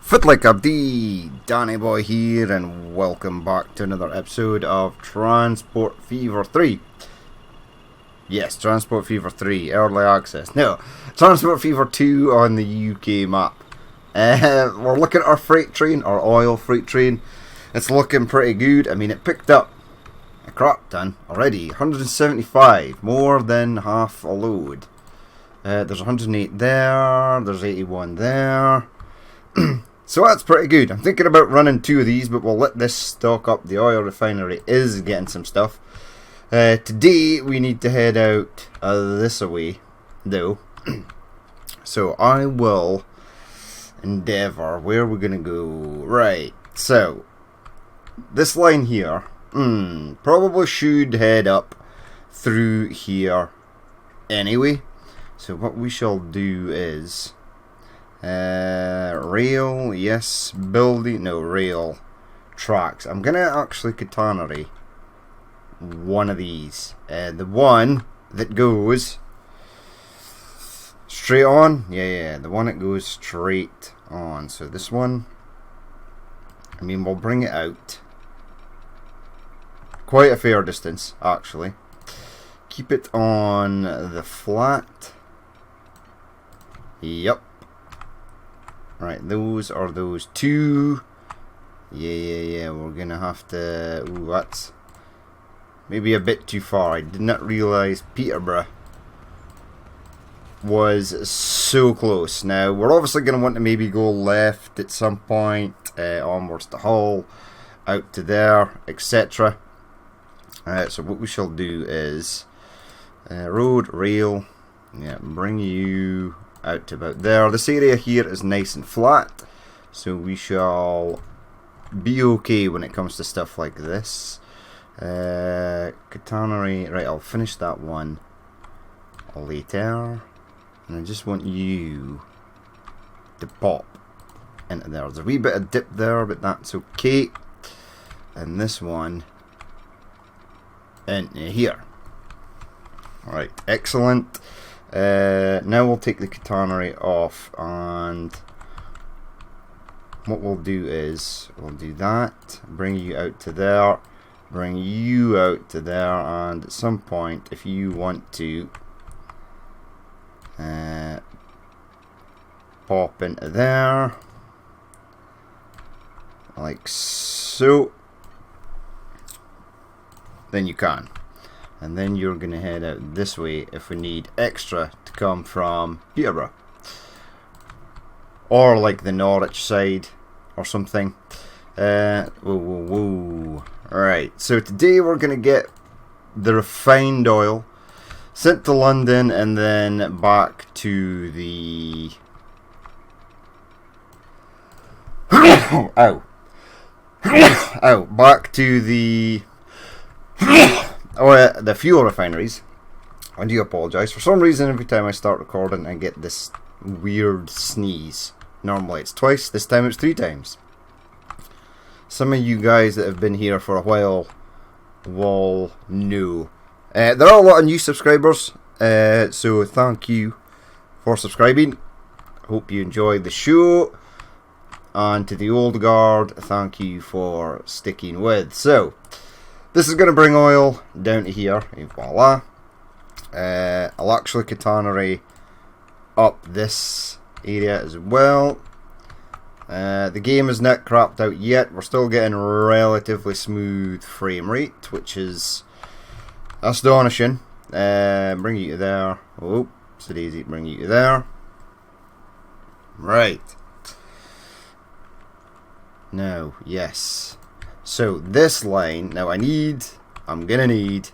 Footlick Abdi, Danny Boy here, and welcome back to another episode of Transport Fever 3. Yes, Transport Fever 3, early access. No, Transport Fever 2 on the UK map. We're looking at our freight train, our oil freight train. It's looking pretty good. I mean, it picked up a crap ton already, 175, more than half a load. There's 108 there, there's 81 there. So that's pretty good. I'm thinking about running two of these, but we'll let this stock up. The oil refinery is getting some stuff. Today we need to head out this away, though. So I will endeavour. Where we're going to go? Right, so this line here probably should head up through here anyway. So what we shall do is rail, yes, building, no, rail, tracks. I'm gonna actually catenary one of these. The one that goes straight on, yeah, the one that goes straight on. So this one, I mean, we'll bring it out quite a fair distance, actually. Keep it on the flat. Yep. Right, those are those two. Yeah, we're gonna have to... Ooh, that's maybe a bit too far. I did not realise Peterborough was so close. Now, we're obviously gonna want to maybe go left at some point, onwards to Hull, out to there, etc. So what we shall do is road, rail, yeah, bring you out to about there. This area here is nice and flat, so we shall be okay when it comes to stuff like this. Catenary, right, I'll finish that one later, and I just want you to pop into there. There's a wee bit of dip there, but that's okay. And this one into here. Alright, excellent. Now we'll take the catenary off, and what we'll do is we'll do that, bring you out to there, bring you out to there, and at some point, if you want to pop into there like so, then you can. And then you're going to head out this way if we need extra to come from Peterborough. Or like the Norwich side or something. Whoa. Right, so today we're going to get the refined oil sent to London and then back to the... Ow. Back to the... the fuel refineries. I do apologise. For some reason, every time I start recording, I get this weird sneeze. Normally it's twice. This time it's 3 times. Some of you guys that have been here for a while will know. There are a lot of new subscribers, so thank you for subscribing. Hope you enjoy the show. And to the old guard, thank you for sticking with. So, this is going to bring oil down to here, and voila. I'll actually catenary up this area as well. The game is not crapped out yet. We're still getting relatively smooth frame rate, which is astonishing. Bring you to there. Oh, so easy. Bring you to there. Right. Now, yes. So this line, now I'm gonna need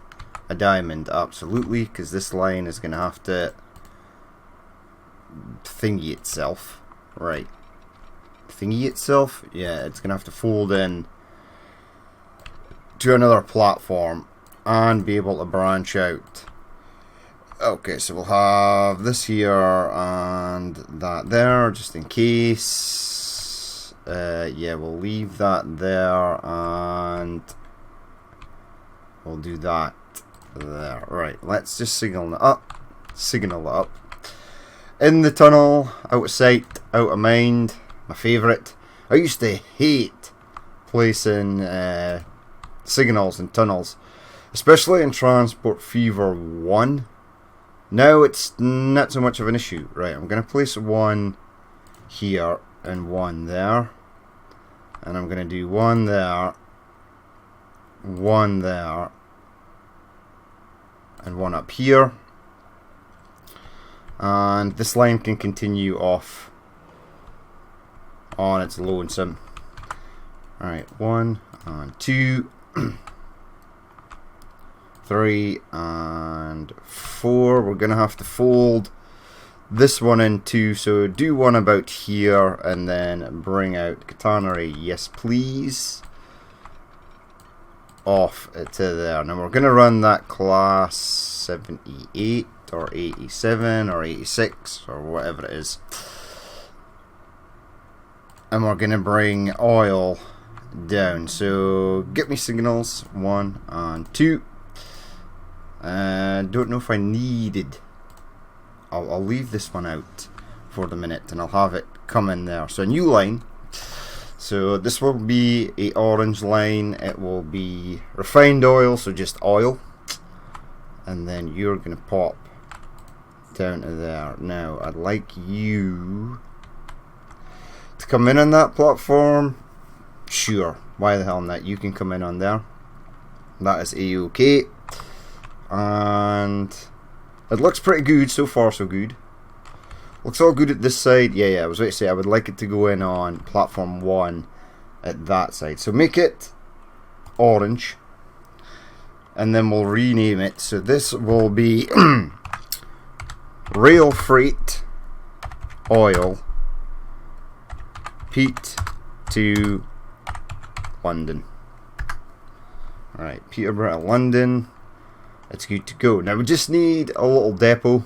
a diamond, absolutely, because this line is gonna have to thingy itself. Right. Thingy itself? Yeah, it's gonna have to fold in to another platform and be able to branch out. Okay, so we'll have this here and that there, just in case. Yeah, we'll leave that there, and we'll do that there. Right, let's just signal it up. In the tunnel, out of sight, out of mind. My favourite. I used to hate placing signals in tunnels, especially in Transport Fever 1. Now it's not so much of an issue. Right, I'm going to place one here and one there. And I'm going to do one there, and one up here. And this line can continue off on its lonesome. Alright, 1 and 2, 3 and 4. We're going to have to fold this one in too, so do one about here and then bring out Catenary, yes please, off to there. Now we're going to run that class 78 or 87 or 86 or whatever it is, and we're going to bring oil down. So get me signals 1 and 2. Don't know if I needed. I'll leave this one out for the minute and I'll have it come in there. So a new line. So this will be a orange line. It will be refined oil, so just oil. And then you're going to pop down to there. Now I'd like you to come in on that platform. Sure, why the hell not? You can come in on there. That is A-OK. And it looks pretty good, so far so good. Looks all good at this side. Yeah, I was about to say I would like it to go in on platform 1 at that side. So make it orange. And then we'll rename it. So this will be Rail Freight Oil Pete to London. Alright, Peterborough to London. It's good to go. Now we just need a little depot,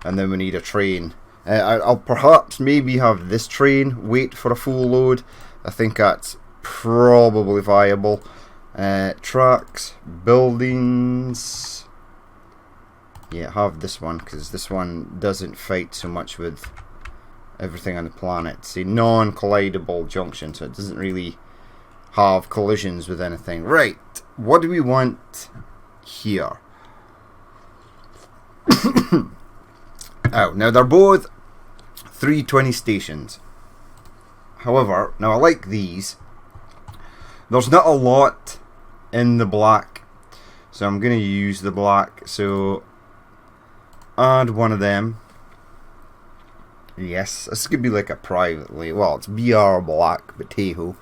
and then we need a train. I'll perhaps maybe have this train wait for a full load. I think that's probably viable. Tracks, buildings. Yeah, have this one because this one doesn't fight so much with everything on the planet. It's a non-collidable junction, so it doesn't really have collisions with anything. Right, what do we want here? Oh, now they're both 320 stations. However, now I like these. There's not a lot in the black, so I'm going to use the black. So add one of them. Yes, this could be like a privately. Well, it's BR black, but hey-ho.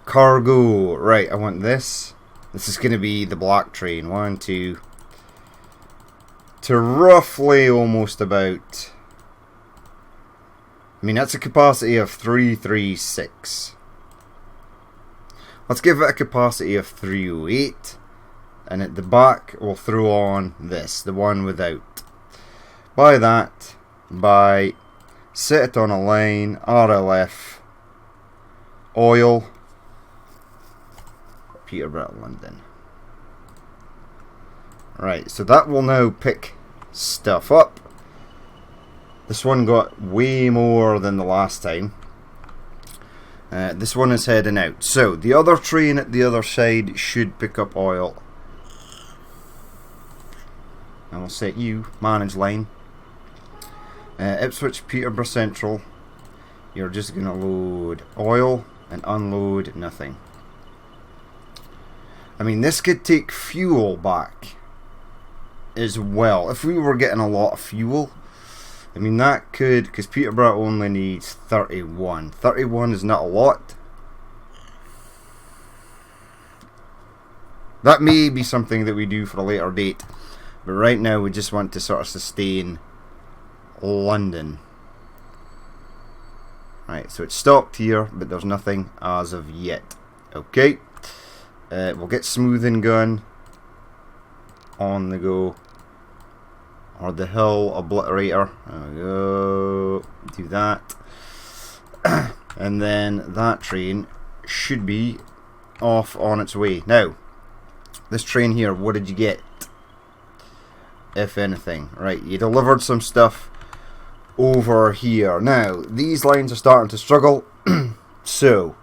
Cargo. Right, I want this. This is going to be the black train. 1, 2, to roughly almost about. I mean, that's a capacity of 336. Let's give it a capacity of 308. And at the back, we'll throw on this, the one without. By that, by set it on a line, RLF, oil, Peterborough, London. Right, so that will now pick stuff up. This one got way more than the last time. This one is heading out. So the other train at the other side should pick up oil. And we'll set you manage line. Ipswich, Peterborough Central. You're just going to load oil and unload nothing. I mean, this could take fuel back as well. If we were getting a lot of fuel, I mean, that could, because Peterborough only needs 31. 31 is not a lot. That may be something that we do for a later date. But right now we just want to sort of sustain London. Right, so it's stopped here, but there's nothing as of yet. Okay. We'll get smoothing gun on the go. Or the hill obliterator. There we go. Do that. And then that train should be off on its way. Now, this train here, what did you get? If anything. Right, you delivered some stuff over here. Now, these lines are starting to struggle. So,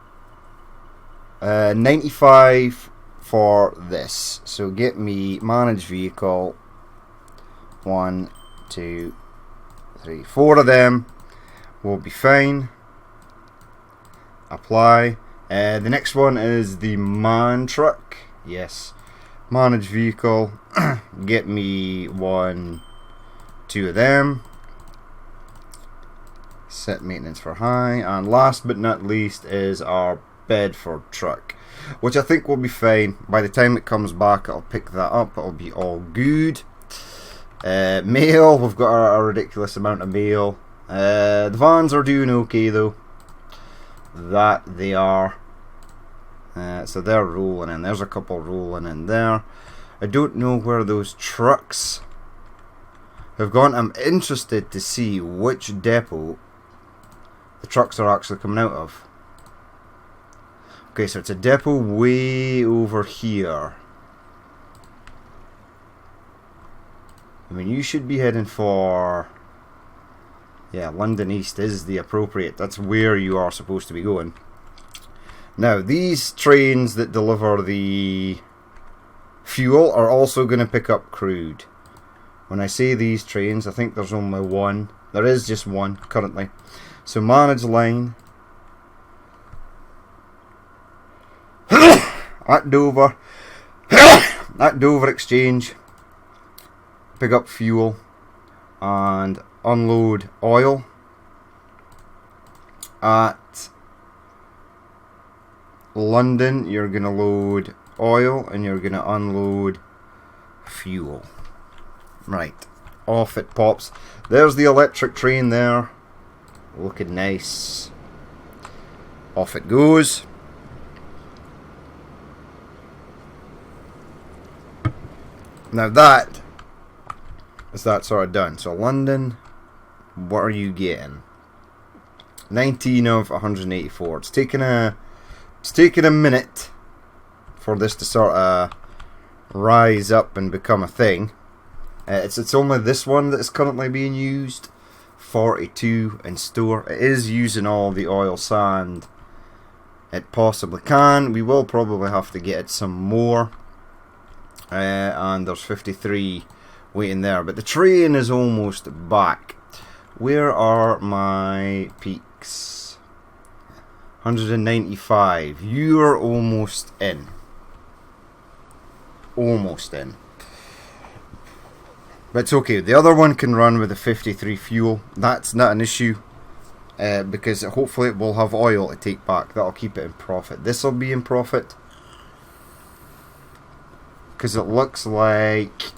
95 for this. So get me manage vehicle. 1, 2, 3, 4 of them will be fine. Apply. The next one is the man truck. Yes. Manage vehicle. Get me 1, 2 of them. Set maintenance for high. And last but not least is our Bedford truck, which I think will be fine. By the time it comes back, I'll pick that up. It'll be all good. Mail. We've got a ridiculous amount of mail. The vans are doing okay though. That they are. So they're rolling in. There's a couple rolling in there. I don't know where those trucks have gone. I'm interested to see which depot the trucks are actually coming out of. Okay, so it's a depot way over here. I mean, you should be heading for... Yeah, London East is the appropriate. That's where you are supposed to be going. Now, these trains that deliver the fuel are also going to pick up crude. When I say these trains, I think there's only one. There is just one currently. So manage line. At Dover. At Dover Exchange. Pick up fuel. And unload oil. At London, you're going to load oil and you're going to unload fuel. Right, off it pops. There's the electric train there, looking nice. Off it goes. Now that is that sort of done. So London, what are you getting? 19 of 184. It's taken a minute for this to sort of rise up and become a thing. It's only this one that is currently being used. 42 in store. It is using all the oil sand it possibly can. We will probably have to get it some more. And there's 53 waiting there. But the train is almost back. Where are my peaks? 195. You're almost in. Almost in. But it's okay. The other one can run with a 53 fuel. That's not an issue. Because hopefully it will have oil to take back. That'll keep it in profit. This will be in profit. Because it looks like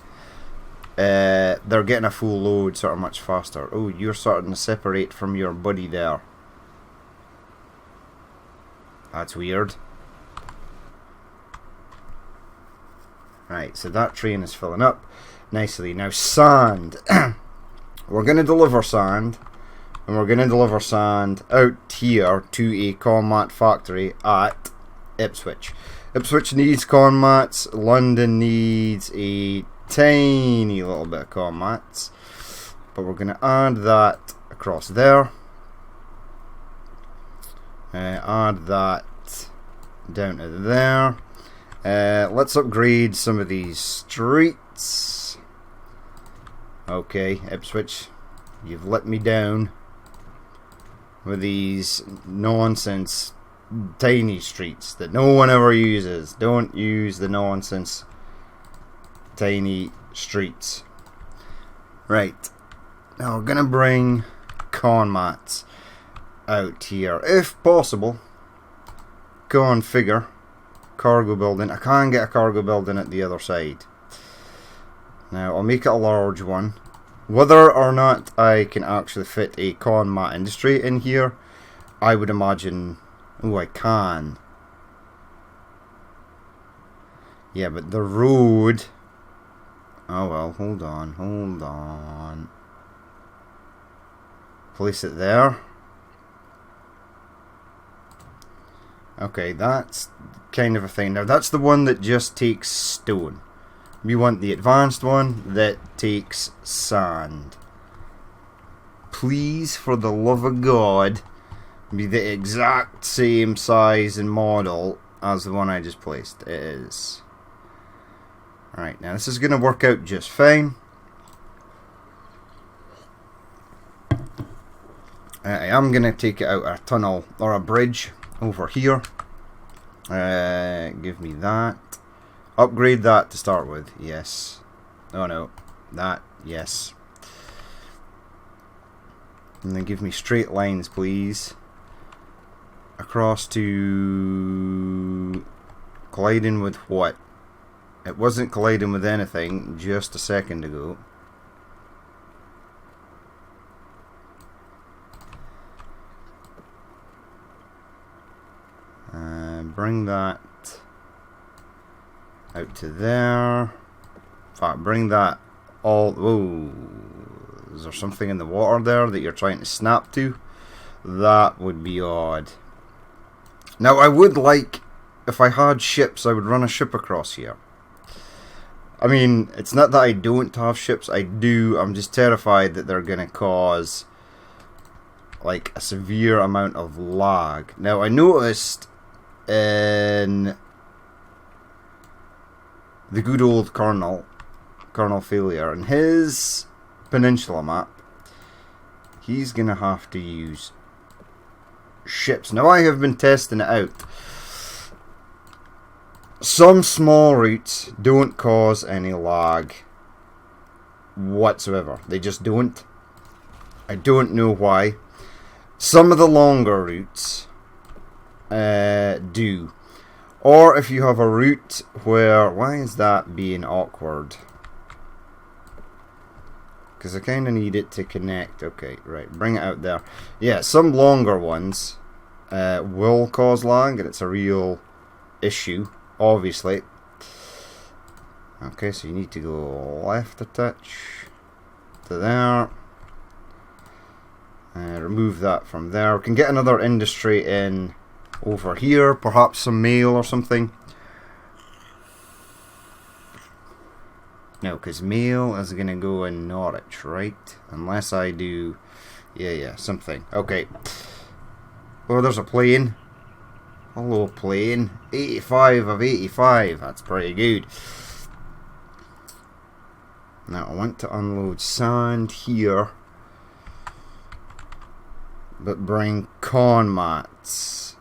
they're getting a full load sort of much faster. Oh, you're starting to separate from your buddy there. That's weird. Right, so that train is filling up nicely. Now sand. We're going to deliver sand. And we're going to deliver sand out here to a Commat factory at Ipswich. Ipswich needs Commats. London needs a tiny little bit of Commats. But we're going to add that across there. Add that down to there. Let's upgrade some of these streets. Okay, Ipswich, you've let me down with these nonsense tiny streets that no one ever uses. Don't use the nonsense tiny streets. Right, now we're gonna bring Commats out here if possible. Configure cargo building. I can't get a cargo building at the other side. Now I'll make it a large one. Whether or not I can actually fit a Commat industry in here, I would imagine. Oh, I can. Yeah, but the road. Oh well, hold on. Place it there. Okay, that's kind of a thing. Now that's the one that just takes stone. We want the advanced one that takes sand. please, for the love of God, be the exact same size and model as the one I just placed. It is. Alright, now this is going to work out just fine. I am going to take it out a tunnel or a bridge over here. Give me that. Upgrade that to start with. Yes. Oh no. That. Yes. And then give me straight lines, please. Across to... colliding with what? It wasn't colliding with anything just a second ago. Bring that out to there. In fact, bring that all... Whoa. Is there something in the water there that you're trying to snap to? That would be odd. Now, I would like... If I had ships, I would run a ship across here. I mean, it's not that I don't have ships. I do. I'm just terrified that they're going to cause like a severe amount of lag. Now, I noticed in the good old Colonel Failure, in his peninsula map, he's going to have to use ships. Now, I have been testing it out. Some small routes don't cause any lag whatsoever. They just don't. I don't know why. Some of the longer routes do. Or if you have a route where... Why is that being awkward? Because I kind of need it to connect. Okay, right. Bring it out there. Yeah, some longer ones will cause lag, and it's a real issue. Obviously. Okay, so you need to go left a touch to there. Remove that from there. We can get another industry in over here. Perhaps some mail or something. No, because mail is going to go in Norwich, right? Unless I do... Yeah, something. Okay. Oh, there's a plane. Hello, plane. 85 of 85. That's pretty good. Now, I want to unload sand here. But bring con mats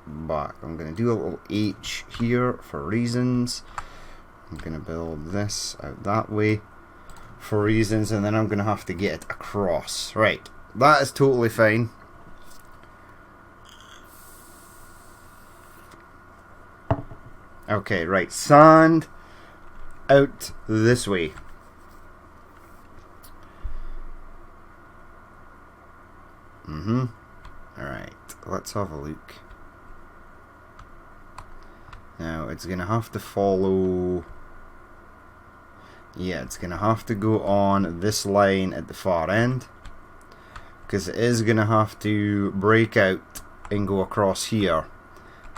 back. I'm going to do a little H here for reasons. I'm going to build this out that way for reasons. And then I'm going to have to get it across. Right. That is totally fine. Okay, right. Sand out this way. Alright, let's have a look. Now, it's going to have to follow... Yeah, it's going to have to go on this line at the far end. Because it is going to have to break out and go across here.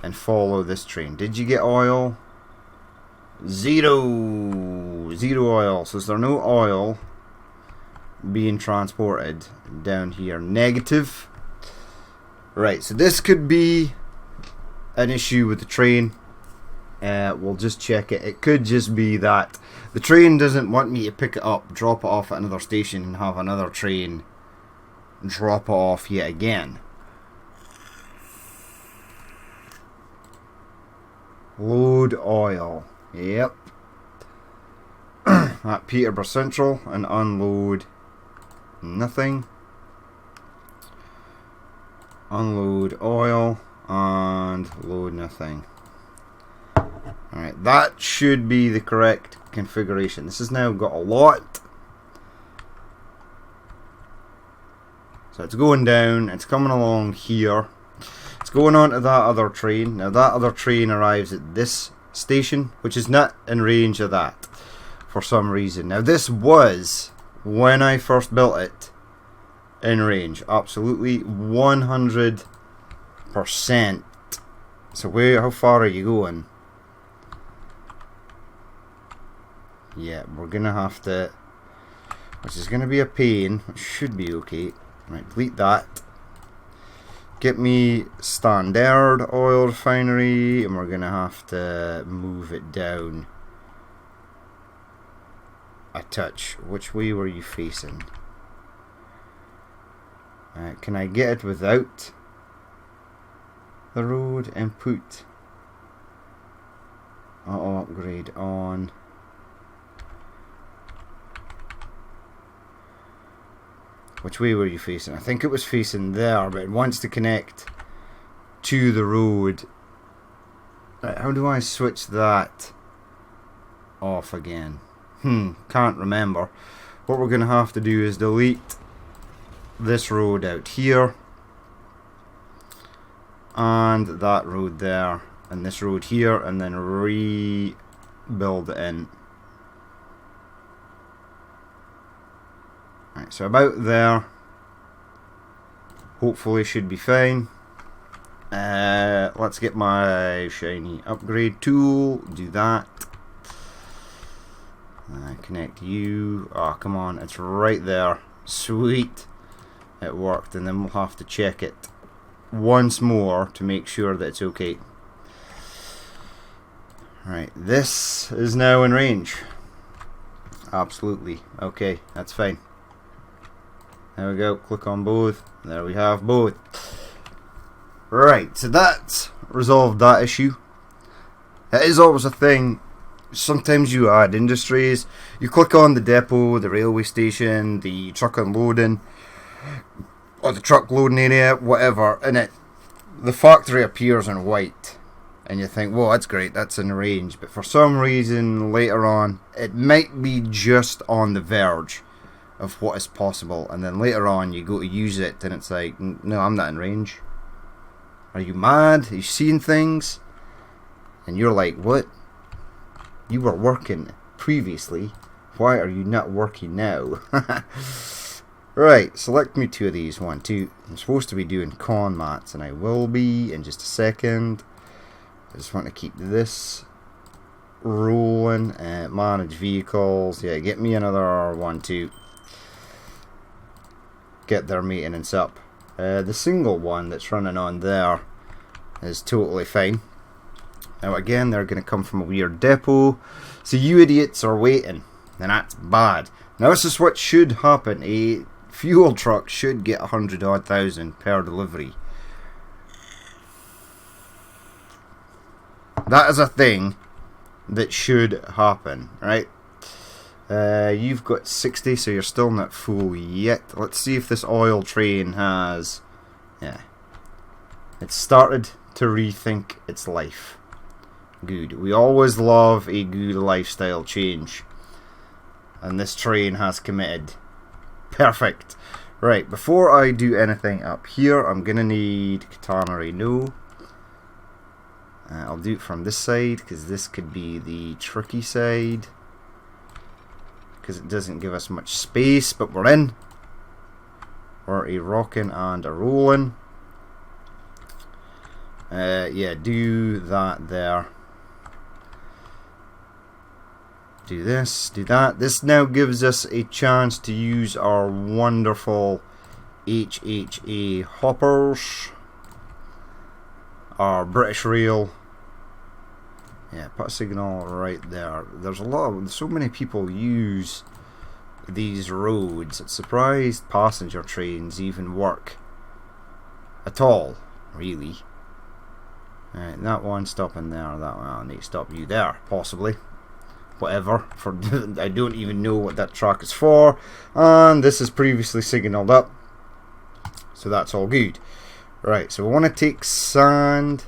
And follow this train. Did you get oil? Zero oil. So is there no oil being transported down here? Negative. Right, so this could be an issue with the train. We'll just check it. It could just be that the train doesn't want me to pick it up, drop it off at another station, and have another train drop it off yet again. Load oil. Yep. At Peterborough Central, and unload nothing. Unload oil and load nothing. Alright, that should be the correct configuration. This has now got a lot. So it's going down, it's coming along here. It's going on to that other train. Now that other train arrives at this station, which is not in range of that for some reason. Now this was, when I first built it, in range. Absolutely 100%. So how far are you going? Yeah, we're gonna have to which is going to be a pain. It should be okay. Right, delete that. Get me standard oil refinery, and we're going to have to move it down a touch. Which way were you facing? Can I get it without the road input? Auto upgrade on. Which way were you facing? I think it was facing there, but it wants to connect to the road. Right, how do I switch that off again? Can't remember. What we're going to have to do is delete this road out here, and that road there, and this road here, and then rebuild it in. Right, so about there, hopefully should be fine. Let's get my shiny upgrade tool, do that. Connect you. Oh, come on, it's right there. Sweet, it worked. And then we'll have to check it once more to make sure that it's okay. Right, this is now in range. Absolutely, okay, that's fine. There we go, click on both. There we have both. Right, so that's resolved that issue. It is always a thing. Sometimes you add industries. You click on the depot, the railway station, the truck unloading, or the truck loading area, whatever, and the factory appears in white. And you think, well, that's great, that's in range. But for some reason, later on, it might be just on the verge of what is possible, and then later on you go to use it and it's like, no, I'm not in range. Are you mad? Are you seeing things? And you're like, what? You were working previously, why are you not working now? Right, select me two of these. 1, 2. I'm supposed to be doing con mats, and I will be in just a second. I just want to keep this rolling. Manage vehicles, yeah, get me another 1, 2. Get their maintenance up. The single one that's running on there is totally fine. Now again, they're going to come from a weird depot, so you idiots are waiting, and that's bad. Now this is what should happen. A fuel truck should get 100,000 per delivery. That is a thing that should happen, right? You've got 60, so you're still not full yet. Let's see if this oil train has... yeah. It's started to rethink its life. Good. We always love a good lifestyle change. And this train has committed. Perfect. Right, before I do anything up here, I'm going to need catenary. No. I'll do it from this side, because this could be the tricky side. Because it doesn't give us much space, but we're in. We're a rocking and a rolling. Yeah, do that there. Do this, do that. This now gives us a chance to use our wonderful HHA hoppers. Our British Rail. Yeah, put a signal right there. There's so many people use these roads. It's surprised passenger trains even work at all, really. Right, that one stopping there. That one, I'll need to stop you there, possibly. Whatever. I don't even know what that track is for. And this is previously signaled up, so that's all good. Right, so we want to take sand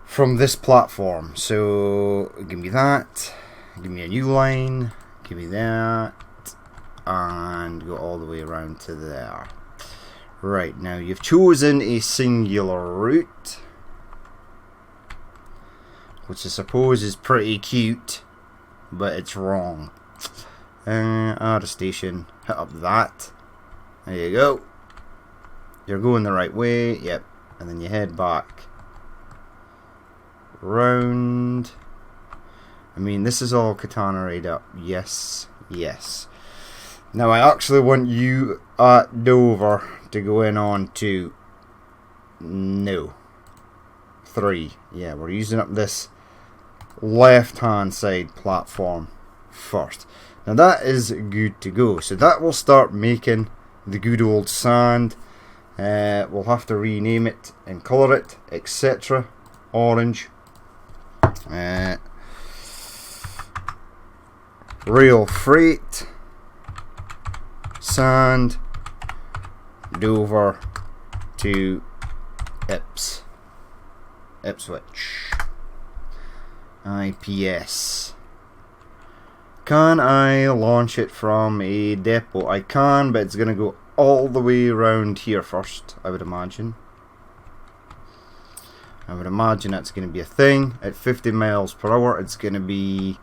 from this platform. So give me that, give me a new line, give me that, and go all the way around to there. Right, now you've chosen a singular route, which I suppose is pretty cute, but it's wrong. Add a station, hit up that, there you go. You're going the right way, yep, and then you head back round. I mean, this is all catenaried up. Yes, yes. Now I actually want you at Dover to go in on to 3. Yeah, we're using up this left hand side platform first. Now that is good to go. So that will start making the good old sand. We'll have to rename it and colour it, etc. Orange. Rail freight. Sand. Dover to Ipswich. IPS. Can I launch it from a depot? I can, but it's going to go all the way around here first, I would imagine. I would imagine that's going to be a thing. At 50 miles per hour, it's going to be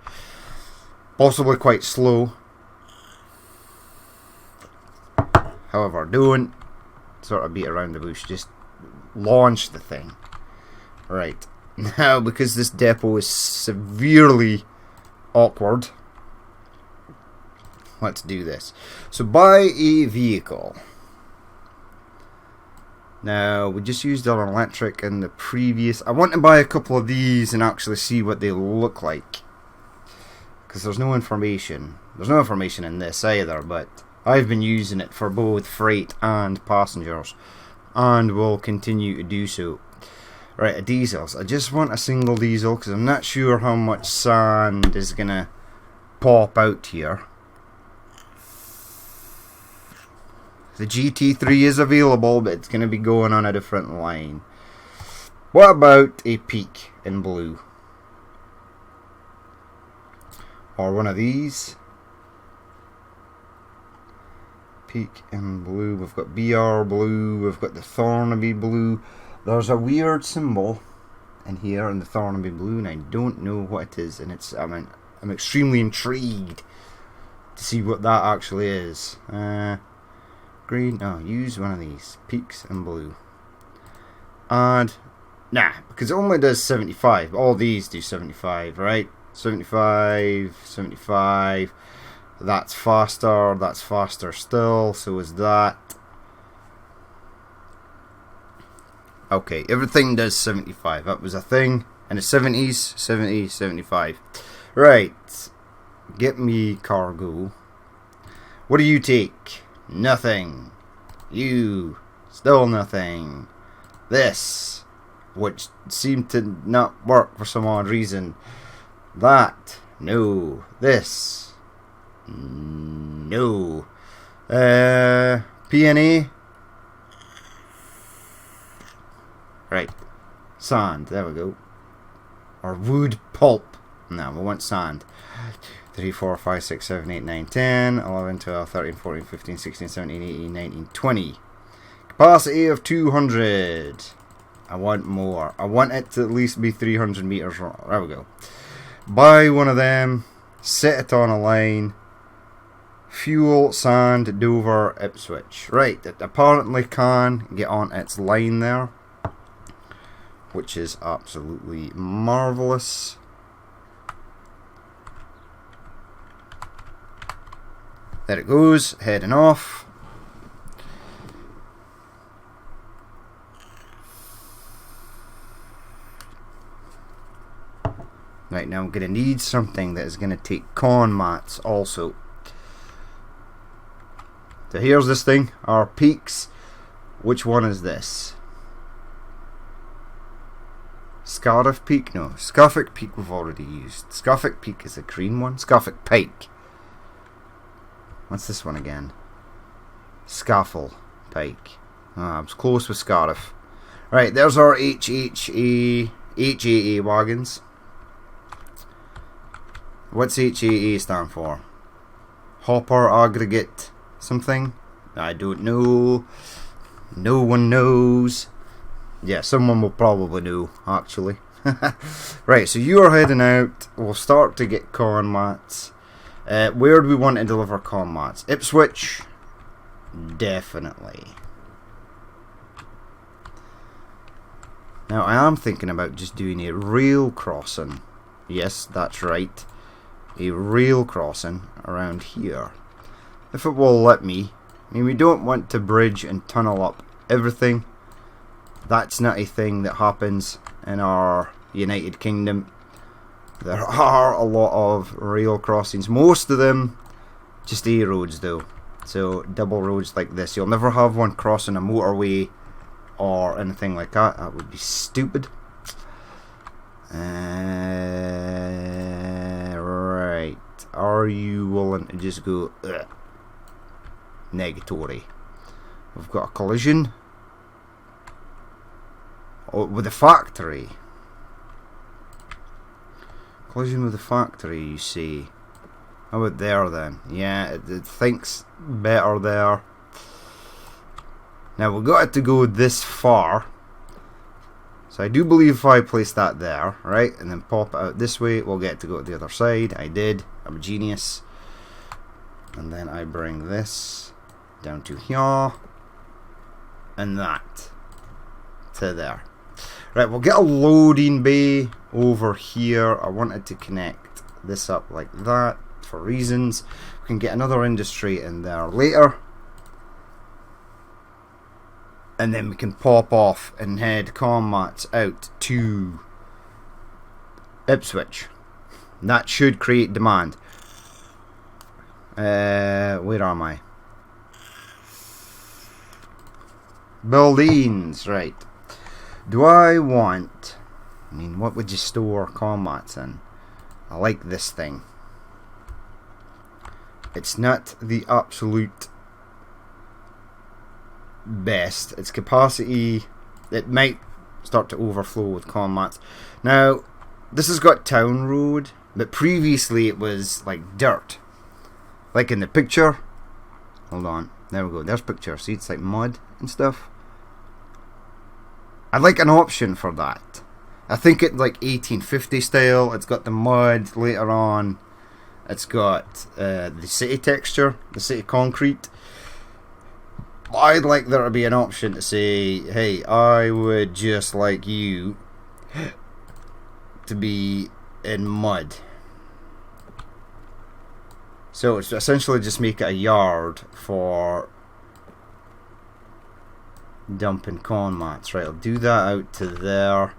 possibly quite slow. However, don't sort of beat around the bush. Just launch the thing. Right. Now, because this depot is severely awkward, let's do this. So buy a vehicle. Now, we just used an electric in the previous. I want to buy a couple of these and actually see what they look like. Because there's no information. There's no information in this either, but I've been using it for both freight and passengers. And will continue to do so. Right, diesels. I just want a single diesel because I'm not sure how much sand is going to pop out here. The GT3 is available, but it's going to be going on a different line. What about a peak in blue? Or one of these? Peak in blue. We've got BR blue. We've got the Thornaby blue. There's a weird symbol in here in the Thornaby blue, and I don't know what it is. And it's I'm extremely intrigued to see what that actually is. Green. No, use one of these. Peaks in blue. And nah, because it only does 75. All these do 75, right? 75, 75. That's faster. That's faster still. So is that. Okay, everything does 75. That was a thing in the 70s, 70, 75. Right. Get me cargo. What do you take? Nothing. You. Still nothing. This. Which seemed to not work for some odd reason. That. No. This. No. P&A. Right. Sand. There we go. Or wood pulp. No, we want sand. 3, 4, 5, 6, 7, 8, 9, 10, 11, 12, 13, 14, 15, 16, 17, 18, 19, 20. Capacity of 200. I want more. I want it to at least be 300 meters. There we go. Buy one of them. Set it on a line. Fuel, sand, Dover, Ipswich. Right. It apparently can get on its line there, which is absolutely marvelous. There it goes, heading off. Right, now I'm going to need something that is going to take con mats also. So here's this thing, our peaks. Which one is this? Scariff Peak? No, Scaffic Peak we've already used. Scaffic Peak is a green one. Scaffic Pike. What's this one again? Scaffle Pike. I was close with Scariff. Right, there's our HAA wagons. What's HAA stand for? Hopper Aggregate something? I don't know. No one knows. Yeah, someone will probably know, actually. Right, so you are heading out. We'll start to get con mats. Where do we want to deliver con mats? Ipswich? Definitely. Now, I am thinking about just doing a rail crossing. Yes, that's right. A rail crossing around here. if it will let me. I mean, we don't want to bridge and tunnel up everything. That's not a thing that happens in our United Kingdom. There are a lot of rail crossings, most of them just A roads though. So double roads like this. You'll never have one crossing a motorway or anything like that. That would be stupid. Right. Are you willing to just go negatory? We've got a collision. Oh, with the factory. Collision with the factory, you see. How about there then? Yeah, it thinks better there. Now we've got it to go this far. So I do believe if I place that there, right, and then pop it out this way, we'll get to go to the other side. I did. I'm a genius. And then I bring this down to here. And that to there. Right, we'll get a loading bay over here. I wanted to connect this up like that for reasons. We can get another industry in there later. And then we can pop off and head commats out to Ipswich. That should create demand. Where am I? Buildings, right. Do I want... I mean, what would you store combats in? I like this thing. It's not the absolute best. Its capacity, it might start to overflow with combats. Now, this has got town road, but previously it was like dirt. Like in the picture. Hold on. There we go. There's picture. See, it's like mud and stuff. I'd like an option for that. I think it like 1850 style. It's got the mud later on. It's got the city texture, the city concrete. I'd like there to be an option to say, hey, I would just like you to be in mud. So it's essentially just make it a yard for dumping con mats. Right, I'll do that out to there.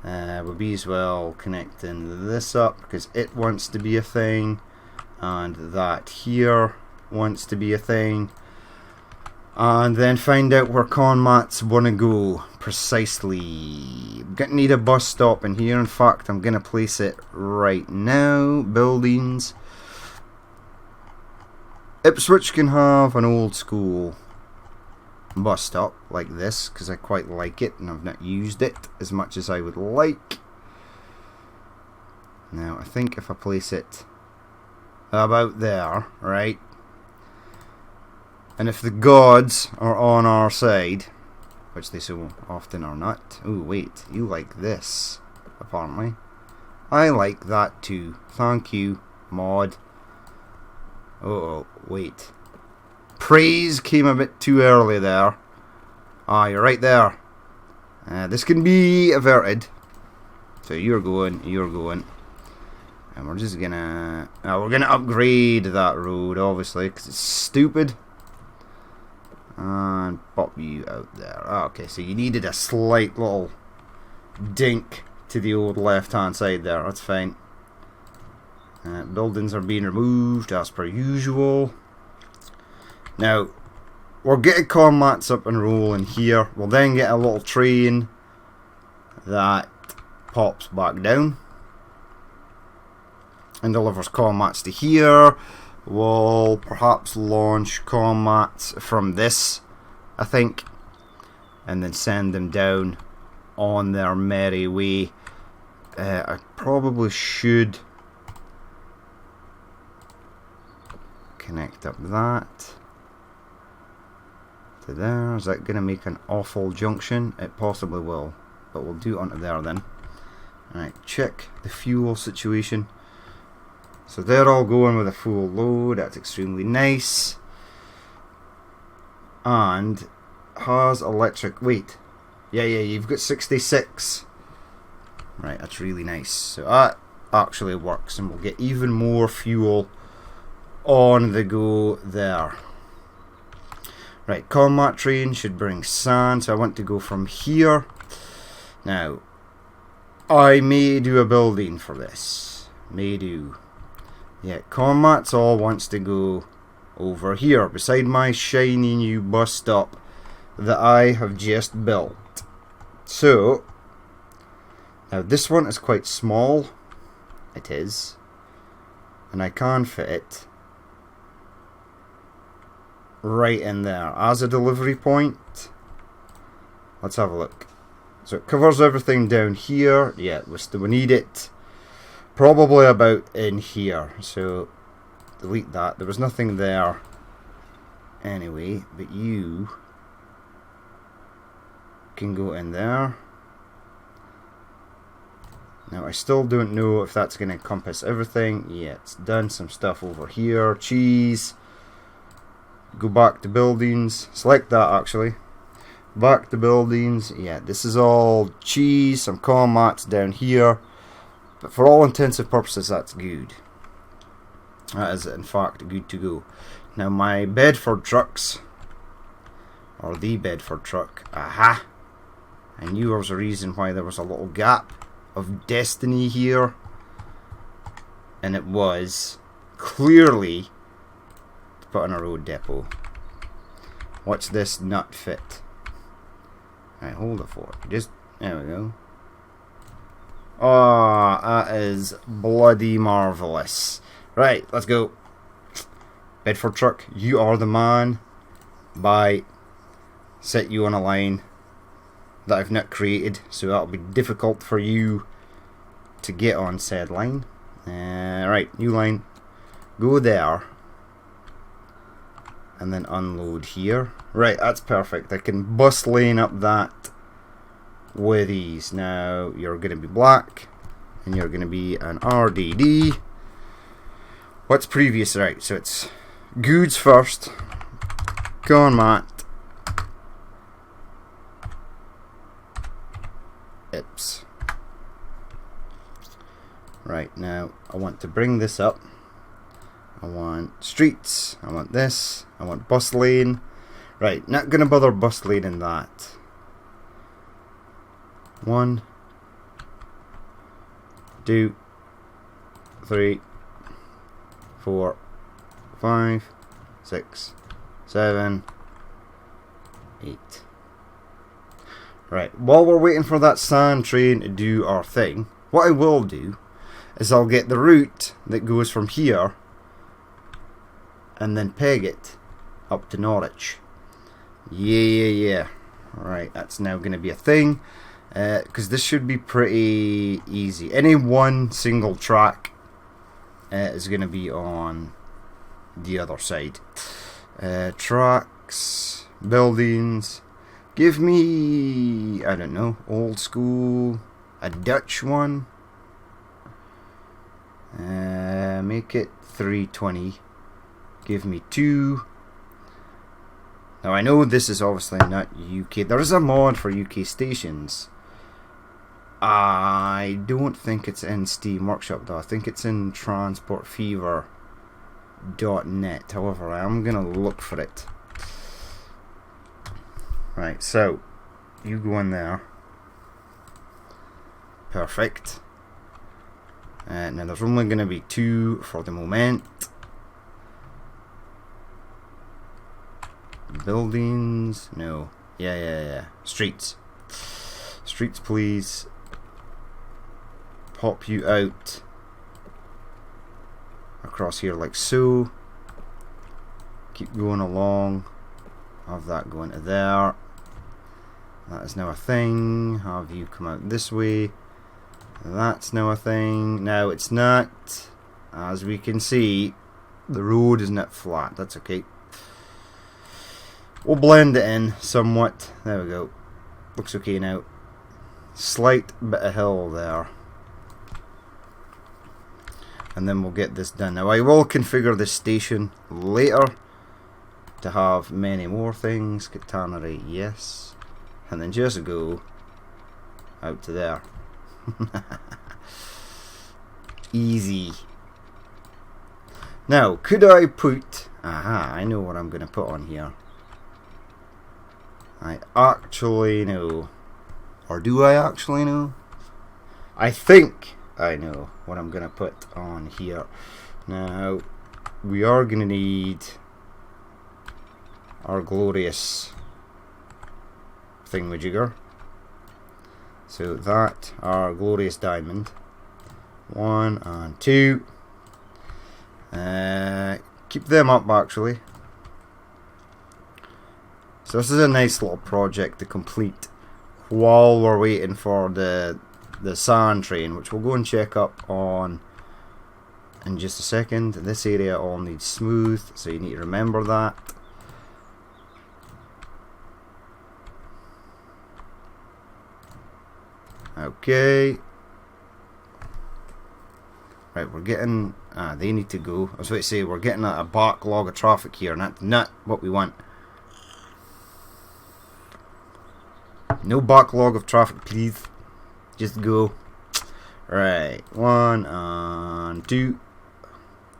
We'll be as well connecting this up because it wants to be a thing, and that here wants to be a thing, and then find out where con mats want to go precisely. I'm gonna need a bus stop in here. In fact, I'm gonna place it right now. Buildings. Ipswich can have an old school bus stop like this because I quite like it and I've not used it as much as I would like. Now I think if I place it about there, right, and if the gods are on our side, which they so often are not. Oh wait, you like this apparently. I like that too. Thank you, mod. Oh wait. Praise came a bit too early there. Ah, you're right there. This can be averted. So you're going, and we're just gonna... we're gonna upgrade that road, obviously, because it's stupid. And pop you out there. Ah, okay, so you needed a slight little dink to the old left-hand side there. That's fine. Buildings are being removed as per usual. Now, we're getting combats up and rolling here. We'll then get a little train that pops back down and delivers combats to here. We'll perhaps launch combats from this, I think, and then send them down on their merry way. I probably should connect up that to there. Is that going to make an awful junction? It possibly will, but we'll do it onto there then. Alright, check the fuel situation. So they're all going with a full load. That's extremely nice. And has electric. Wait. Yeah, you've got 66. Right, that's really nice. So that actually works, and we'll get even more fuel on the go there. Right, combat train should bring sand, so I want to go from here. Now, I may do a building for this. May do. Yeah, combat's all wants to go over here, beside my shiny new bus stop that I have just built. So, now this one is quite small. It is. And I can fit it right in there as a delivery point. Let's have a look. So it covers everything down here. Yeah, we need it probably about in here. So delete that. There was nothing there anyway, but you can go in there. Now I still don't know if that's going to encompass everything. Yeah, it's done some stuff over here. Cheese. Go back to buildings. Select that actually. Back to buildings. Yeah, this is all cheese. Some commats down here. But for all intents and purposes, that's good. That is in fact good to go. Now my Bedford trucks, or the Bedford truck. Aha! I knew there was a reason why there was a little gap of destiny here, and it was clearly to put on a road depot. Watch this nut fit. Right, hold it for it. Just there we go. Oh, that is bloody marvelous. Right, let's go. Bedford truck, you are the man. Bye. Set you on a line that I've not created, so that'll be difficult for you to get on said line. Right, new line. Go there. And then unload here. Right, that's perfect. I can bus lane up that with ease. Now, you're going to be black. And you're going to be an RDD. What's previous? Right, so it's goods first. Go on, Matt. Ips. Right, now I want to bring this up. I want streets. I want this. I want bus lane. Right, not gonna bother bus lane in that. 1, 2, 3, 4, 5, 6, 7, 8. Right, while we're waiting for that sand train to do our thing, what I will do is I'll get the route that goes from here and then peg it up to Norwich. Yeah. Right, that's now going to be a thing, because this should be pretty easy. Any one single track is going to be on the other side. Tracks, buildings. Give me, I don't know, old school, a Dutch one. Make it 320. Give me 2. Now I know this is obviously not UK. There is a mod for UK stations. I don't think it's in Steam Workshop though. I think it's in transportfever.net. However, I am going to look for it. Right, so you go in there. Perfect. Now there's only going to be 2 for the moment. Buildings, no. Yeah. Streets. Streets, please. Pop you out across here like so. Keep going along. Have that going to there. That is now a thing. Have you come out this way. That's now a thing. Now it's not, as we can see, the road is not flat. That's okay. We'll blend it in somewhat. There we go. Looks okay now. Slight bit of hill there. And then we'll get this done. Now I will configure this station later to have many more things. Catenary, yes. And then just go out to there. Easy. Now, could I put... Aha, I know what I'm going to put on here. I actually know. Or do I actually know? I think I know what I'm going to put on here. Now, we are going to need our glorious thingamajigger. So that, our glorious diamond. 1 and 2. Keep them up actually. So this is a nice little project to complete while we're waiting for the sand train, which we'll go and check up on in just a second. This area all needs smooth, so you need to remember that. Okay. Right, we're getting... they need to go. I was about to say, we're getting a backlog of traffic here, and that's not what we want. No backlog of traffic, please. Just go. Right, 1 and 2.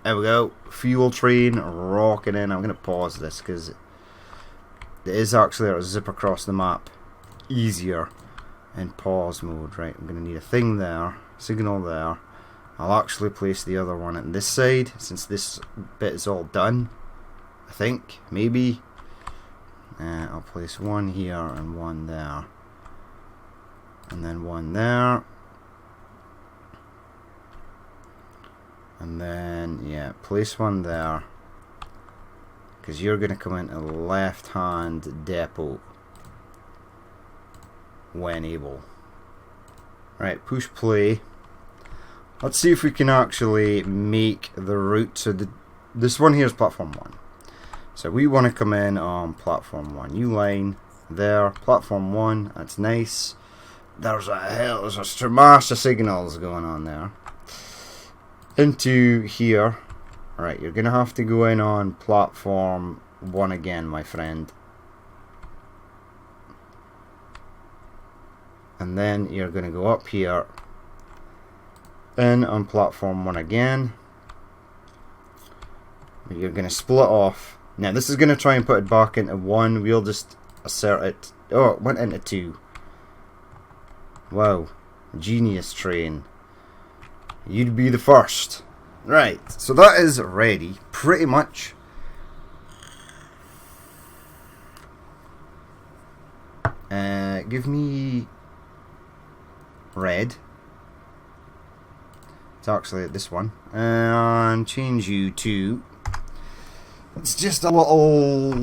There we go. Fuel train rocking in. I'm going to pause this, because it is actually a zip across the map easier in pause mode. Right, I'm going to need a thing there, signal there. I'll actually place the other one on this side, since this bit is all done, I think, maybe. I'll place one here and one there. And then one there. And then, yeah, place one there. Because you're going to come into the left-hand depot when able. Right, push play. Let's see if we can actually make the route. So this one here is platform 1. So we want to come in on platform 1. New line there, platform 1. That's nice. There's a mass of signals going on there. Into here. Right, you're going to have to go in on platform 1 again, my friend. And then you're going to go up here. In on platform 1 again. You're going to split off. Now this is going to try and put it back into 1. We'll just assert it. Oh, it went into 2. Wow. Genius train. You'd be the first. Right, so that is ready. Pretty much. Give me red. It's actually this one. And change you to... It's just a little...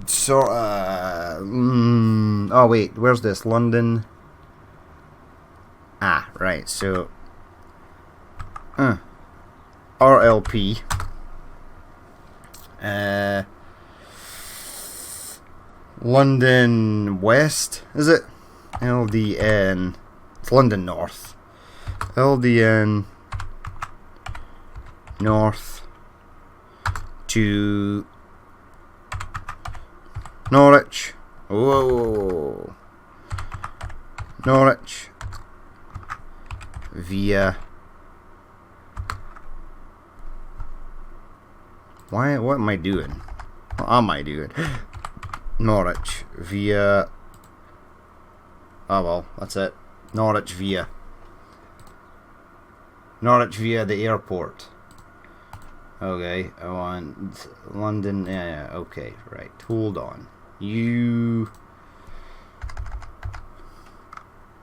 sort of... oh wait, where's this? London. Ah, right, so... RLP. London West, is it? LDN. It's London North. LDN North to Norwich. Whoa. Norwich via... What am I doing? What am I doing? Norwich via... Oh well, that's it. Norwich via the airport. Okay, I want London. Yeah, okay, right. Hold on.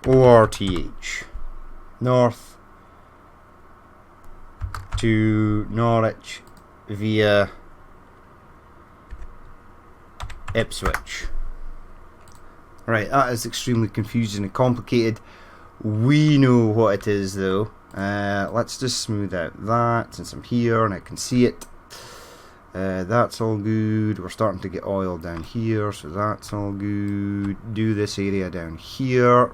ORTH. North to Norwich via Ipswich. Right, that is extremely confusing and complicated. We know what it is though. Let's just smooth out that since I'm here and I can see it. That's all good. We're starting to get oil down here, so that's all good. Do this area down here.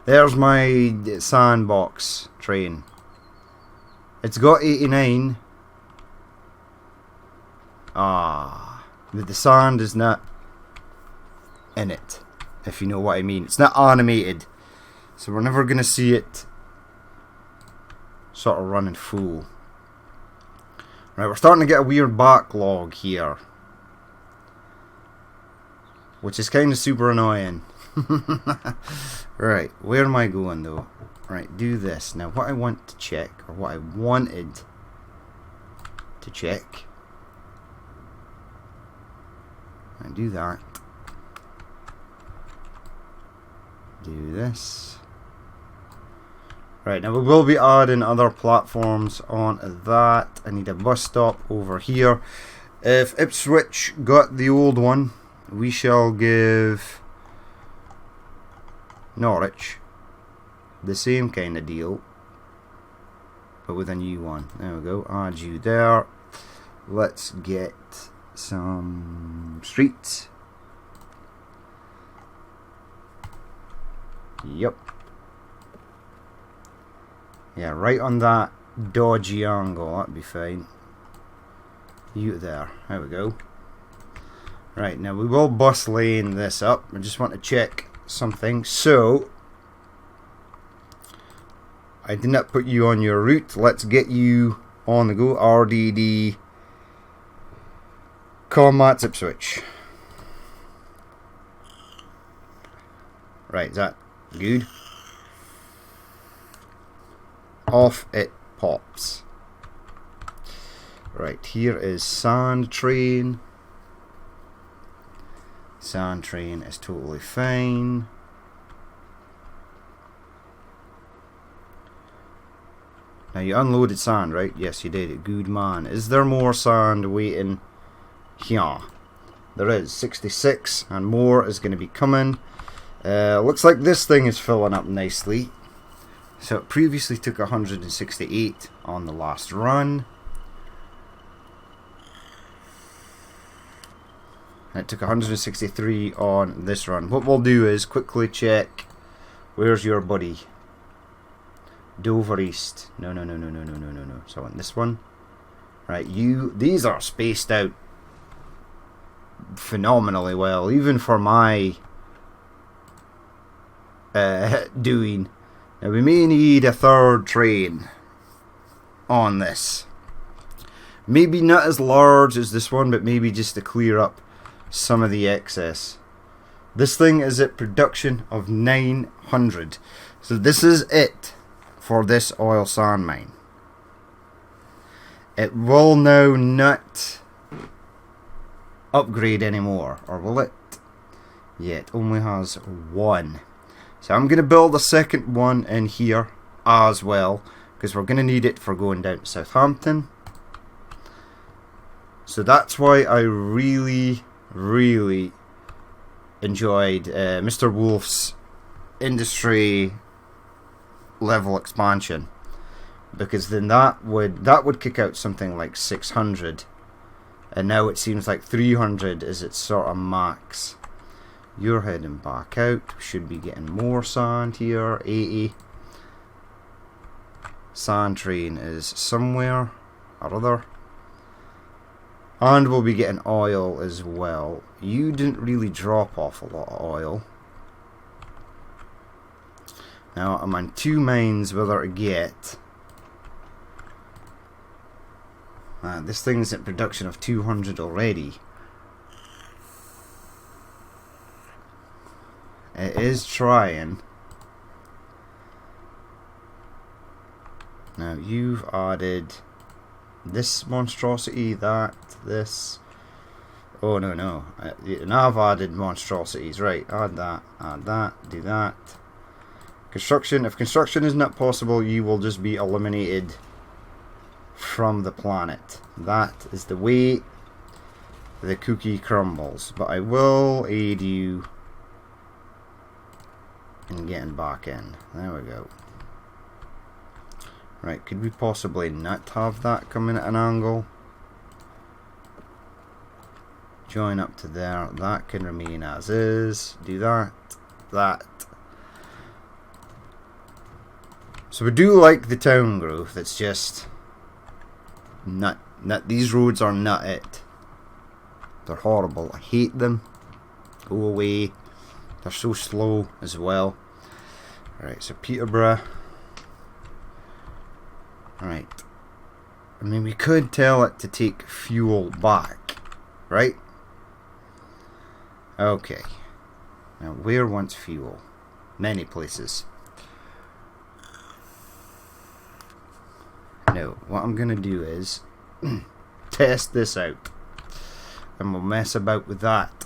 There's my sandbox train. It's got 89. The sand is not in it, if you know what I mean. It's not animated, so we're never gonna see it sort of running full. Right, we're starting to get a weird backlog here, which is kind of super annoying. Right, where am I going though? Right, do this. Now what I want to check, or what I wanted to check, and do that. Do this. Right, now we will be adding other platforms on that. I need a bus stop over here. If Ipswich got the old one, we shall give Norwich the same kind of deal, but with a new one. There we go, add you there. Let's get some streets. Yep. Yeah, right on that dodgy angle, that'd be fine. You there, there we go. Right, now we will bus lane this up. I just want to check something. So I did not put you on your route. Let's get you on the go. RDD Combat Ipswich. Right, is that good? Off it pops. Right, here is Sand Train. Sand Train is totally fine. Now you unloaded sand, right? Yes, you did. Good man. Is there more sand waiting here? There is. 66 and more is going to be coming. Looks like this thing is filling up nicely. So it previously took 168 on the last run. And it took 163 on this run. What we'll do is quickly check. Where's your buddy? Dover East. No. So on this one. Right, these are spaced out phenomenally well, even for my doing. Now we may need a third train on this. Maybe not as large as this one, but maybe just to clear up some of the excess. This thing is at production of 900. So this is it for this oil sand mine. It will now not upgrade anymore, or will it? Yeah, it only has one. So I'm going to build a second one in here as well, because we're going to need it for going down to Southampton. So that's why I really enjoyed Mr. Wolf's industry level expansion, because then that would kick out something like 600, and now it seems like 300 is its sort of max. You're heading back out. We should be getting more sand here. 80. Sand train is somewhere or other. And we'll be getting oil as well. You didn't really drop off a lot of oil. Now I'm on 2 mines whether to get. This thing's in production of 200 already. It is trying. Now you've added this monstrosity, this. Oh no. Now I've added monstrosities. Right, add that, do that. Construction. If construction is not possible, you will just be eliminated from the planet. That is the way the cookie crumbles. But I will aid you in getting back in. There we go. Right, could we possibly not have that coming at an angle? Join up to there. That can remain as is. Do that. So we do like the town growth. It's just not these roads are not it. They're horrible. I hate them. Go away. They're so slow as well. Right, so Peterborough. Right. I mean, we could tell it to take fuel back, right? Okay. Now, where wants fuel? Many places. Now, what I'm going to do is test this out. And we'll mess about with that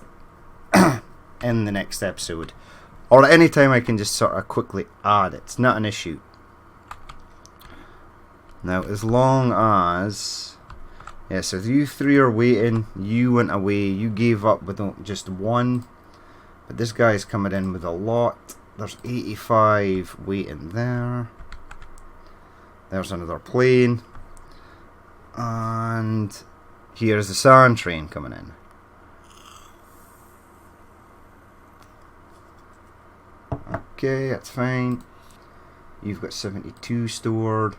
in the next episode. Or at any time I can just sort of quickly add it. It's not an issue. Now, as long as... yeah, so you three are waiting. You went away. You gave up with just one. But this guy's coming in with a lot. There's 85 waiting there. There's another plane. And here's the sand train coming in. Okay, that's fine. You've got 72 stored.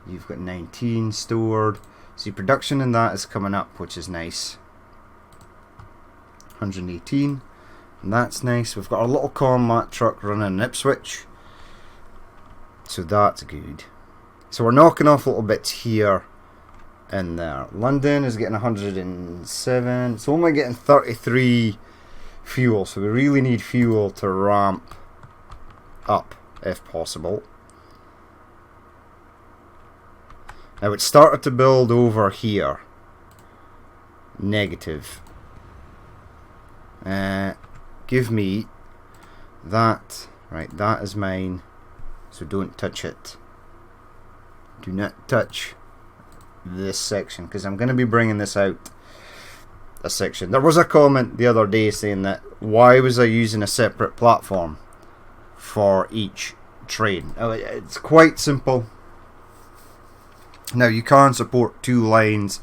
You've got 19 stored. See, production in that is coming up, which is nice. 118. And that's nice. We've got our little combat truck running in Ipswich. So that's good. So we're knocking off little bits here and there. London is getting 107. It's only getting 33 fuel. So we really need fuel to ramp up if possible. Now it started to build over here. Negative. Give me that. Right, that is mine. So don't touch it. Do not touch this section, because I'm going to be bringing this out a section. There was a comment the other day saying that why was I using a separate platform for each train. Oh, it's quite simple. Now you can support 2 lines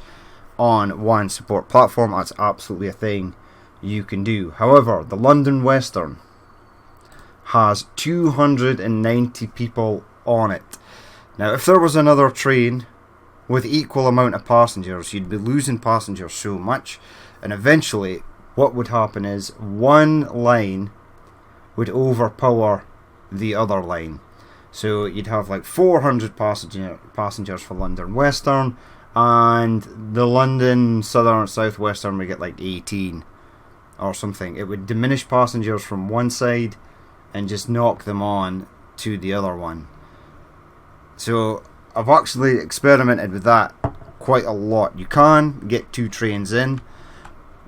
on one support platform. That's absolutely a thing you can do. However, the London Western has 290 people on it. Now if there was another train with equal amount of passengers, you'd be losing passengers so much, and eventually what would happen is one line would overpower the other line. So you'd have like 400 passengers for London Western, and the London Southern South Western would get like 18 or something. It would diminish passengers from one side and just knock them on to the other one. So I've actually experimented with that quite a lot. You can get 2 trains in,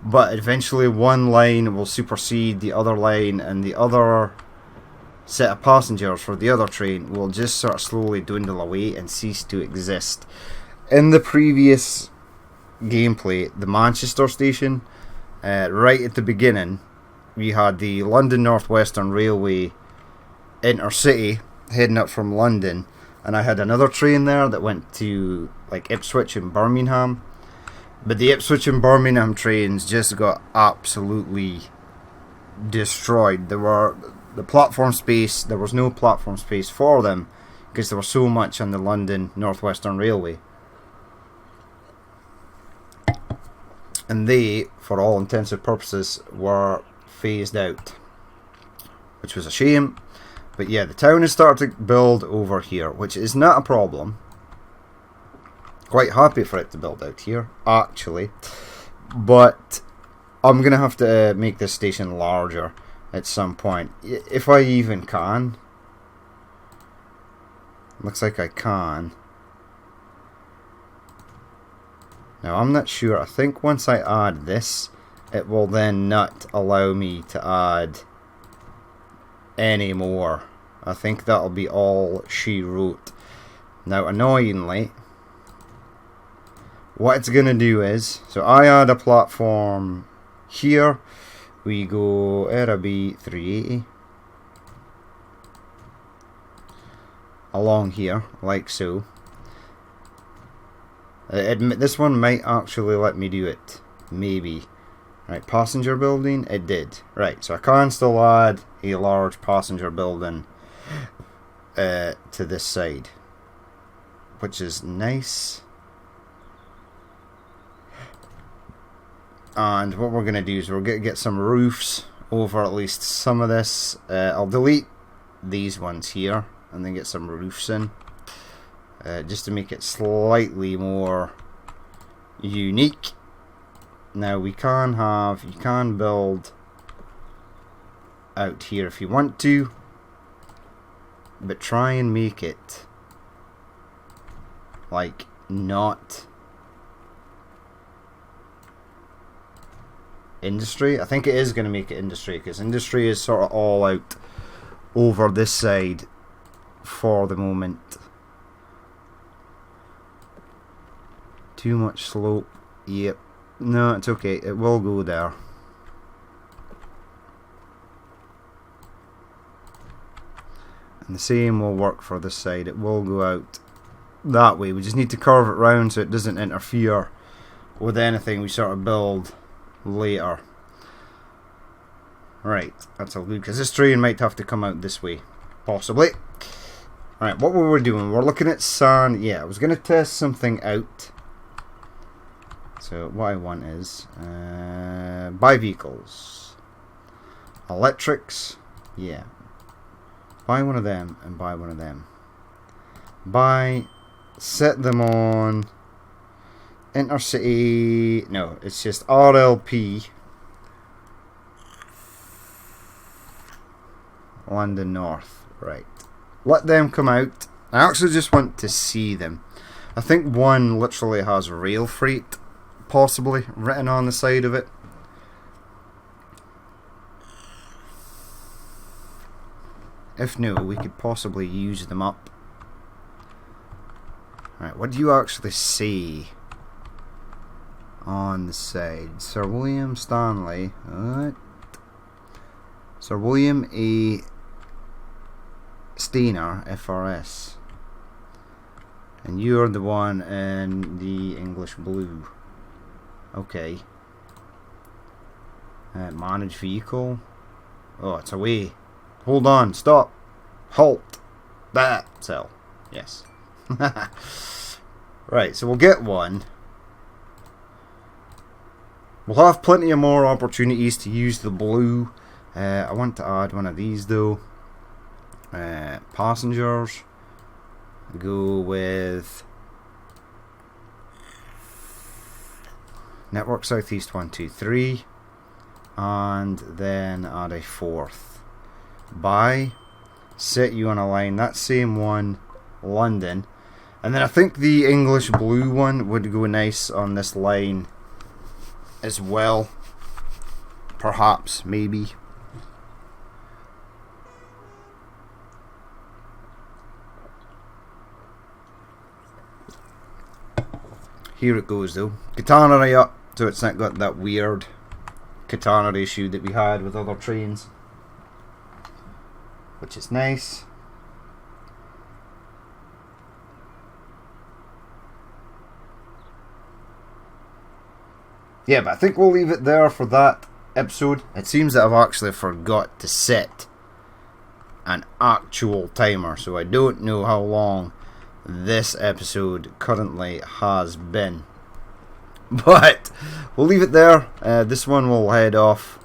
but eventually one line will supersede the other line, and the other set of passengers for the other train will just sort of slowly dwindle away and cease to exist. In the previous gameplay, the Manchester station, right at the beginning, we had the London North Western Railway intercity heading up from London, and I had another train there that went to like Ipswich and Birmingham. But the Ipswich and Birmingham trains just got absolutely destroyed. There was no platform space for them because there was so much on the London North Western Railway. And they, for all intensive purposes, were phased out, which was a shame. But yeah, the town has started to build over here, which is not a problem. Quite happy for it to build out here, actually. But I'm going to have to make this station larger at some point, if I even can. Looks like I can. Now I'm not sure. I think once I add this, it will then not allow me to add any more. I think that'll be all she wrote. Now annoyingly, what it's going to do is, so I add a platform here. We go RB 380 along here, like so. This one might actually let me do it. Maybe. Right, passenger building, it did. Right, so I can still add a large passenger building to this side, which is nice. And what we're going to do is we're going to get some roofs over at least some of this. I'll delete these ones here and then get some roofs in. just to make it slightly more unique. Now you can build out here if you want to, but try and make it like not industry. I think it is going to make it industry, because industry is sort of all out over this side for the moment. Too much slope. Yep. No, it's okay. It will go there. And the same will work for this side. It will go out that way. We just need to curve it round so it doesn't interfere with anything we sort of build later. Right, that's all good, because this train might have to come out this way, possibly. Right, what were we doing? We're looking at sand. Yeah, I was going to test something out. So what I want is buy vehicles, electrics. Yeah, buy one of them and buy one of them. Buy, set them on intercity. No, it's just RLP. London North. Right, let them come out. I actually just want to see them. I think one literally has rail freight possibly written on the side of it. If no, we could possibly use them up. Right, what do you actually see on the side? Sir William Stanley. What? Sir William A. Steiner, FRS. And you're the one in the English blue. Okay. Manage vehicle. Oh, it's away. Hold on. Stop. Halt. That. Sell. Yes. Right, so we'll get one. We'll have plenty of more opportunities to use the blue. I want to add one of these though. Passengers. Go with Network Southeast 123, and then add a fourth. Buy, set you on a line, that same one, London, and then I think the English blue one would go nice on this line as well. Perhaps, maybe. Here it goes though. Catenary up, so it's not got that weird catenary issue that we had with other trains, which is nice. Yeah, but I think we'll leave it there for that episode. It seems that I've actually forgot to set an actual timer, so I don't know how long this episode currently has been, but we'll leave it there. This one will head off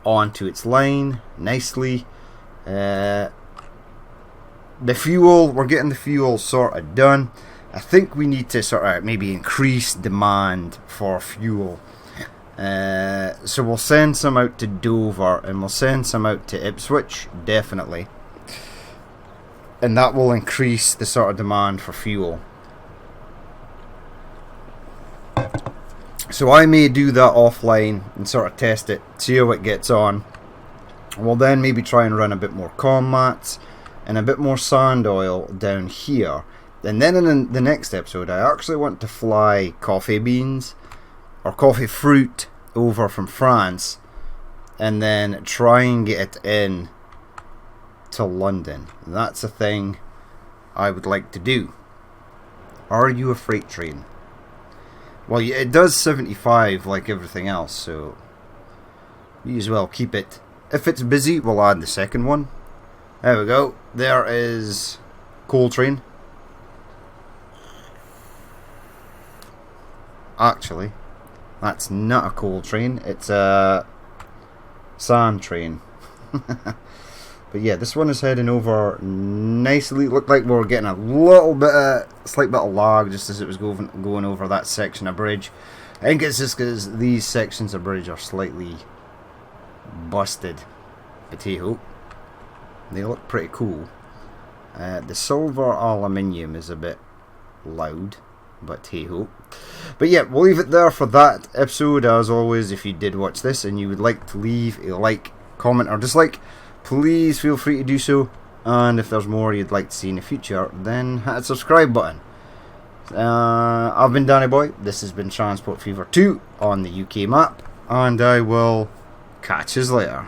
onto its line nicely. The fuel, we're getting the fuel sort of done. I think we need to sort of maybe increase demand for fuel. So we'll send some out to Dover and we'll send some out to Ipswich, definitely. And that will increase the sort of demand for fuel. So I may do that offline and sort of test it, see how it gets on. We'll then maybe try and run a bit more comm mats and a bit more sand oil down here. And then in the next episode, I actually want to fly coffee beans or coffee fruit over from France and then try and get it in to London. That's a thing I would like to do. Are you a freight train? Well, it does 75 like everything else, so you as well keep it. If it's busy, we'll add the second one. There we go. There is coal train. Actually, that's not a coal train. It's a sand train. But yeah, this one is heading over nicely. It looked like we were getting a little bit slight bit of lag just as it was going over that section of bridge. I think it's just because these sections of bridge are slightly busted. But hey ho, they look pretty cool. The silver aluminium is a bit loud, but hey ho. But yeah, we'll leave it there for that episode. As always, if you did watch this and you would like to leave a like, comment or dislike, please feel free to do so. And if there's more you'd like to see in the future, then hit the subscribe button. I've been Danny Boy. This has been Transport Fever 2 on the UK map, and I will catch you later.